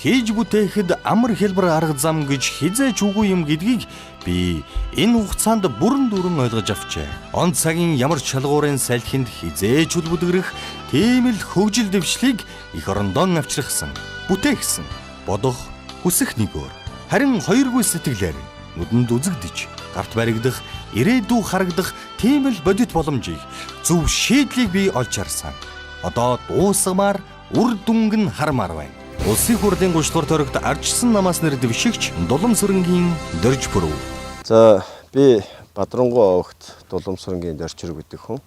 хийж бүтээхэд амар хэлбэр арга зам гэж хизээч үгүй юм гэдгийг би энэ хугацаанд бүрэн дүүрэн ойлгож авчээ. Он цагийн ямар шалгуурын салхинд хизээч үлбүдгэрэх тийм л хөгжил дэвшлийг эх орондоо авчрахсан, бүтээгсэн, бодох, хүсэх нэгөөр. Харин хоёргүй сэтгэлээр нүдэнд үзэгдэж, гарт баригдах, ирээдүй харагдах тийм л бодит боломжийг, зөв шийдлийг би олж харсан. Одоо дуусгамаар үр дүнг нь хармаар байна. Улсын хурлын 3 дугаар тойрогт ардчсан намаас нэр дэвшигч Дулам Сүрэнгийн Дорж Пүрэв. За би Бадрангуй огт Дулам Сүрэнгийн Дорж Пүрэв гэдэг хүн.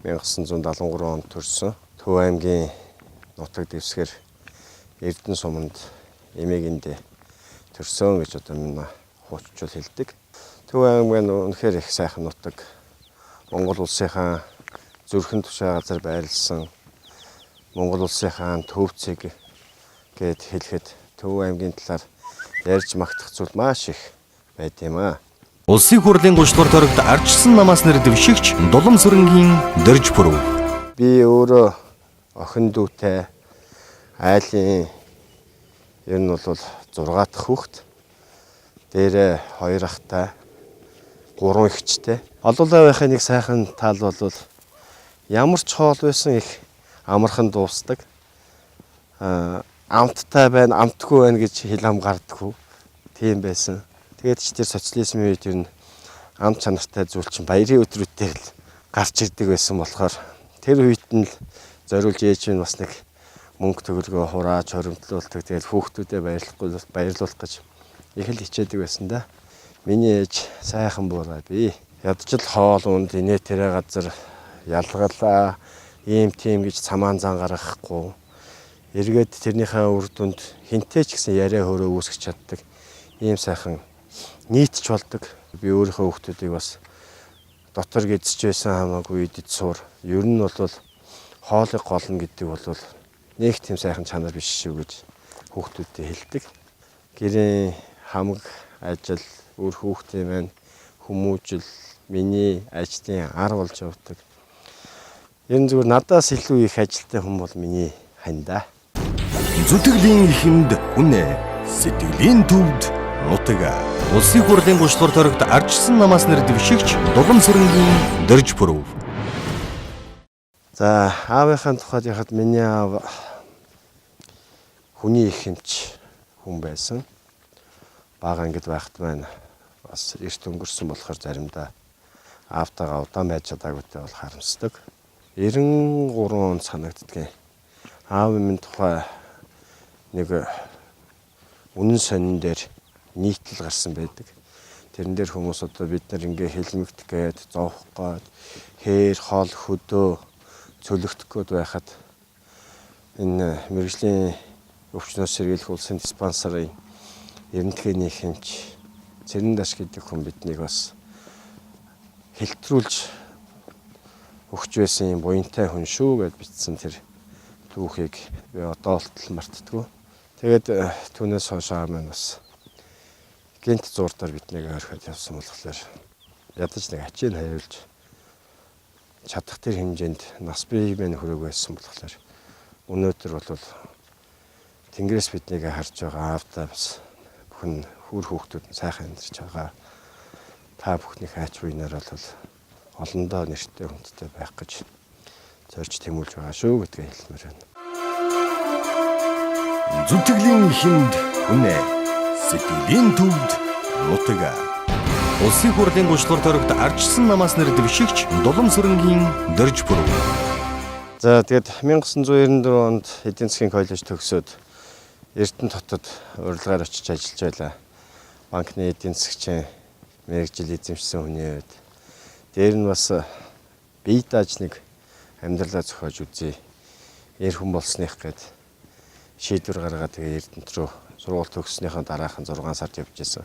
1973 онд төрсөн. Төв аймгийн нутаг дэвсгэр Эрдэнэ суманд эмээгэндээ төрсөн гэж одоо минь хууччул хэлдэг. Төв аймгийн үнэхээр их сайхан нутаг. Монгол улсынхаа зүрхэн тушаа газар байрлсан Монгол улсынхаа төвцийг гэд хэлэхэд Төв аймгийн талаар ярьж магтах зүйл маш их байд юм аа. Улсын хурлын 3 дугаар тойрогт ардчсан намаас нэр дэвшигч Дулам Сүрэнгийн Дорж Пүрэв. Би өөрөө охин дүүтэй айлын ер нь бол 6 дахь хүүхэд. Дээрээ 2 ахтай, 3 эгчтэй. Олоолаа байхын нэг сайхан тал бол ямар ч хоол байсан их амархан дуусдаг. Амттай байна, амтгүй байна гэж хэл ам гардаггүй. Тийм байсан. Тэгээд ч тэр социализмын үед ер нь ам чанартай зүйл чинь баярын өдрүүдэд л гарч ирдэг байсан болохоор тэр үед нь л зориулж ээж нь бас нэг мөнгө төгрөгөө хурааж хоримтлуулдаг. Тэгээд хүүхдүүдэд баярлуулах гэж их л хичээдэг байсан да. Миний ээж сайхан буурай би. Ядчил хоол унд инээ тэрэ газар ялгалаа ийм тийм гэж цамаан зан гаргахгүй. Эргээд тэрнийхээ үр дүнд хинтээ ч гэсэн яриа хөрөө үүсгэж чаддаг. Ийм сайхан нийтч болдог. Би өөрийнхөө хүүхдүүдийг бас дотор гэдсэж байсан хамаагүй идэж суур. Ер нь бол хоолыг голно гэдэг бол нэг тийм сайхан чанар биш шүү гэж хүүхдүүдэд хэлдэг. Гэрийн хамаг ажил, өөр хүүхдийн маань хүмүүжил миний ажлын ар болж явдаг. Ер нь зүгээр надаас илүү их ажилтай хүн бол миний хань да. Зүтгэлийн эхэнд үнэ, сэтгэлийн төвд нутаг. Улсын хурлын 3 дугаар тойрогт ардчсан намаас нэр дэвшигч Дулам Сүрэнгийн Дорж Пүрэв. За аавынхаа тухайд яхад миний аав хүний ихэмч хүн байсан. Бага ангид байхад маань бас эрт өнгөрсөн болохоор заримдаа аавтайгаа удаан байж чадаагүйтэй бол харамсдаг. 93 он санагддаг. Аав минь тухай нэг үнэн сонин дээр нийтлэл гарсан байдаг. Тэрэн дээр хүмүүс одоо бид нар ингээ хэлмэгдэх гээд зовх гээд хээр хоол хөдөө цөлөгдөх гээд байхад энэ мэргэжлийн өвчнөөс сэргийлэх улсын диспансерын эрдэнэтгээний хэмч Цэрэндаш гэдэг хүн биднийг бас хэлтрүүлж өгч байсан юм буянтай хүн шүү гэж бичсэн тэр түүхийг би одоо болтол мартдаггүй. Тэгээд түүнээс хойш аав маань бас гинт зурдаар биднийг орхиод явсан болохоор ядаж нэг ачийг хаяулж чадах тэр хэмжээнд нас биеийг мань хүрээгүй байсан болохоор өнөөдөр бол Тэнгэрээс биднийг харж байгаа аавдаа бас бүхэн хүр хүүхдүүд нь сайхан амьдарч байгаа. Та бүхний хайч буйнаар бол олондоо нэртэй хүндтэй байх гэж зорж тэмүүлж байгаа шүү гэдгийг хэлмээр байна. Зүтгэлийн эхэнд үнэ, сэтгэлийн төвд нутаг. Улсын хурлын 3 дугаар тойрогт ардчсан намаас нэр дэвшигч Дулам Сүрэнгийн Дорж Пүрэв. За тэгээд 1994 онд эдийн засгийн коллеж төгсөөд Эрдэнэ хотод урилгаар очиж ажиллаж байлаа. Банкны эдийн засгчийн мэргэжил эзэмшсэн хүний үед дээр нь бас бие дааж нэг амьдралаа зохиож үзье. Эр хүн болсных гээд шийдвэр гаргаад тэгээ Эрдэнэт рүү сургууль төгссөнийхөө дараахан 6 сард явж исэн.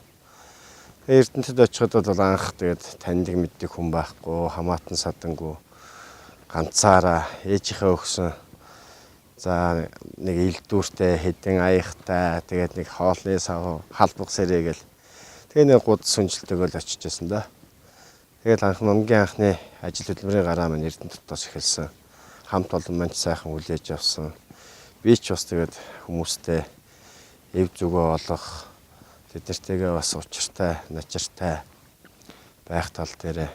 Эрдэнэтэд очиход бол анх тэгээд таньдаг мэддэг хүн байхгүй, хамаатан садангүй ганцаараа ээжийнхээ өгсөн за нэг илдүүртэй хэдэн аяхтай тэгээд нэг хоолны сав халбах сэрээгээл тэгээ нэг гуд сүнжилтэйгөл очиж байсан да. Тэгээд хамгийн анхны ажил хөдөлмөрийн гараа маань Эрдэнэт дотоос эхэлсэн. Хамт олон маань сайхан хүлээж авсан. Би ч бас тэгээд хүмүүстэй эв зүгөө олох, тэднэртэйгээ бас учиртай, начиртай байх тал дээр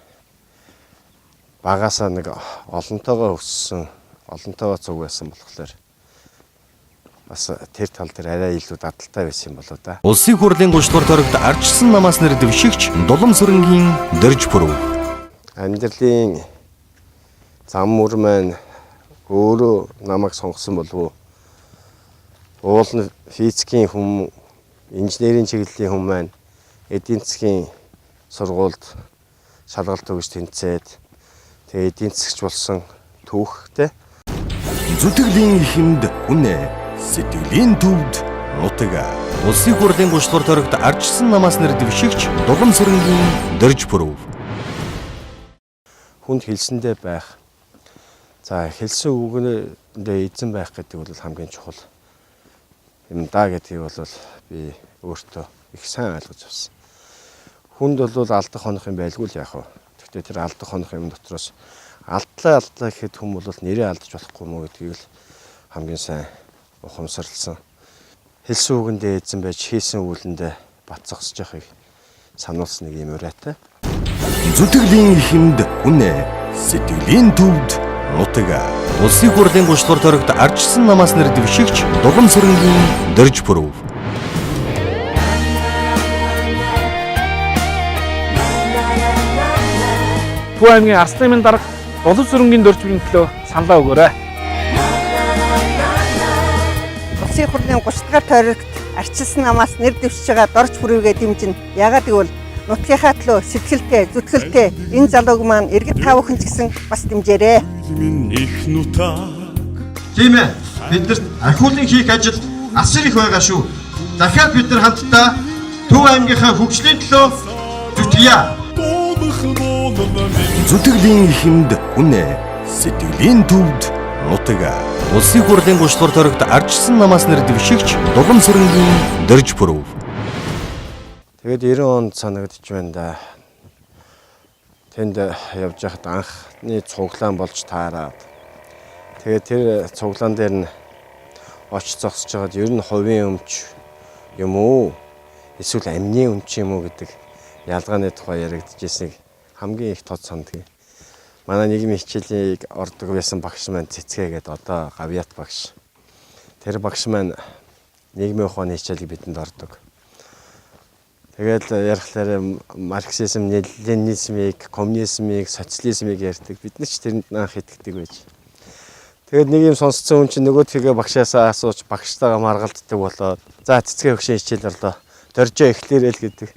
багасаа нэг олонтойгоо өссөн, олонтойгоо зүг байсан болохоор бас тэр тал дээр арай илүү дадалтай байсан юм болоо да. Улсын хурлын 3 дугаар тойрогт ардчилсан намаас нэр дэвшигч Дулам Сүрэнгийн дөрж пүрэв. Амьдралын зам мөр маань өөрөө намайг сонгосон болов уу? Уул нь физикийн хүн, инженерийн чиглэлийн хүн маань эдийн засгийн сургуульд шалгалт өгч тэнцээд тэгээ эдийн засгч болсон түүхтэй. Зүтгэлийн эхэнд үнэ, сэтгэлийн төвд нутаг. Улсын хурлын 3 дугаар тойрогт ардчилсан намаас нэр дэвшигч Дулам Сүрэнгийн дөрж пүрэв. Хүнд хэлсэндээ байх. За хэлсэн үгэндээ эзэн байх гэдэг бол хамгийн чухал юм да гэдгийг бол би өөртөө их сайн ойлгож авсан. Хүнд бол алдах хонох юм байлгүй л яах вэ? Гэхдээ тэр алдах хонох юм дотроос алдлаа гэхэд хүн бол нэрээ алдаж болохгүй мó гэдгийг л хамгийн сайн ухамсарлсан. Хэлсэн үгэндээ эзэн байж хийсэн үйлэндээ бат зогсож байхыг сануулсан нэг юм урайтай. Зүтгэлийн эхэнд үнэ, сэтгэлийн төвд нутаг. Улсын хурлын 3 дугаар тойрогт ардчилсан намаас нэр дэвшигч Дулам Сүрэнгийн дөрж пүрэв. Төв аймгийн Арс наймын дарга Дулам Сүрэнгийн дөрж бүрийн төлөө саналаа өгөөрэй. Улсын хурлын 30 дугаар тойрогт ардчилсан намаас нэр дэвшиж байгаа дорж бүрээгээ дэмжин. Яагаад гэвэл нутгийнхаа төлөө сэтгэлтэй, зүтгэлтэй энэ залууг маань иргэд та бүхэн ч гэсэн бас дэмжээрэй. Тийм ээ. Биднэрт ахиулын хийх ажил асар их байгаа шүү. Дахиад бид нар хамтдаа Төв аймгийнхаа хөгжлийн төлөө зүтгэе. Зүтгэлийн эхэнд үнэ, сэтгэлийн төвд нутаг. Улсын хурлын 3 дугаар тойрогт ардчилсан намаас нэр дэвшигч Дулам Сүрэнгийн дөрж пүрэв. Тэгээд 90 онд санагдчих байна да. Тэнд явж байхад анхны цуглаан болж таараад. Тэгээд тэр цуглаан дээр нь очиж зогсож байгаад ер нь хувийн өмч юм уу? Эсвэл амны өмч юм уу гэдэг ялгааны тухай яригдчихсэнийг хамгийн их тод санддаг. Манай нийгмийн хичээлийг ордог байсан багш маань цэцгээгээд одоо гавьяат багш. Тэр багш маань нийгмийн ухааны хичээлийг бидэнд ордог. Тэгээд ярихлаар марксизм, ленинизмыг, коммунизмыг, социализмыг ярьдаг. Бид нар ч тэрэнд анх итгэдэг байж. Тэгээд нэг юм сонсцсон хүн чинь нөгөөдхийгээ багшаасаа асууж багштайгаа маргалддаг болоод за цэцгээ өгшин хичээл орлоо. Дөржөө эхлээрэл гэдэг.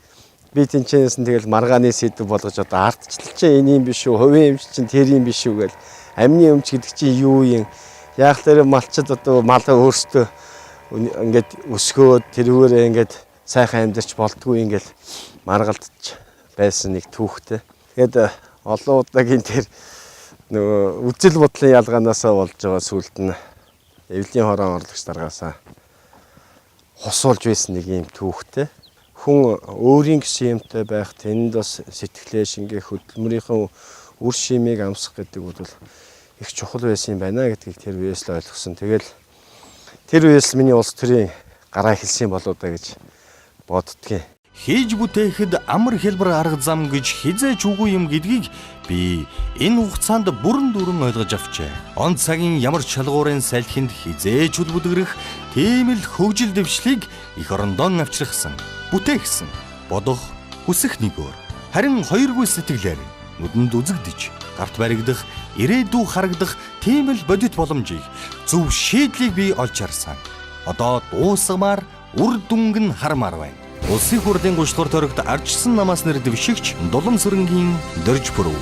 Би тэнчэнээс нь тэгэл маргааны сэдв болгож одоо ардчлал чинь энэ юм биш үү? Хувийн өмч чинь тэр юм биш үү гэл. Амны өмч гэдэг чинь юу юм? Яг тэр малчид одоо малаа өөрсдөө ингээд өсгөөд тэрүүгээрээ ингээд сайхан амьдарч болдгүй ингээл маргалдаж байсан нэг түүхтэй. Тэгээд олон удаагийн тэр нөгөө үзэл бодлын ялгаанаасаа болж байгаа сүлд нь эвлийн хорон орлогч даргаасаа хосуулж байсан нэг юм түүхтэй. Хүн өөрийн гэсэн юмтай байх, тэнд бас сэтгэлээ шингээх, хөдөлмөрийнхөө үр шимийг амсах гэдэг бол их чухал байсан юм байна гэдгийг тэр үеэс л ойлгосон. Тэгэл тэр үеэс миний улс төрийн гараа хэлсэн болоо да гэж боддгийн. Хийж бүтээхэд амар хэлбэр арга зам гэж хизээч үгүй юм гэдгийг би энэ хугацаанд бүрэн дүүрэн ойлгож авчээ. Он цагийн ямар чалгуурын салхинд хизээч үлбүдгэрэх тийм л хөгжил дэвшлийг их орондоо авчрахсан, бүтээгсэн, бодох, хүсэх нэгөөр. Харин хоёргүй сэтгэлээр нүдэнд үзэгдэж, гарт баригдах, ирээдүй харагдах тийм л бодит боломжийг, зөв шийдлийг би олж харсан. Одоо дуусгамаар үр дүнг нь хармаар байна. Улсын хурлын 3 дугаар тойрогт ардчилсан намаас нэр дэвшигч Дулам Сүрэнгийн дөрж пүрэв.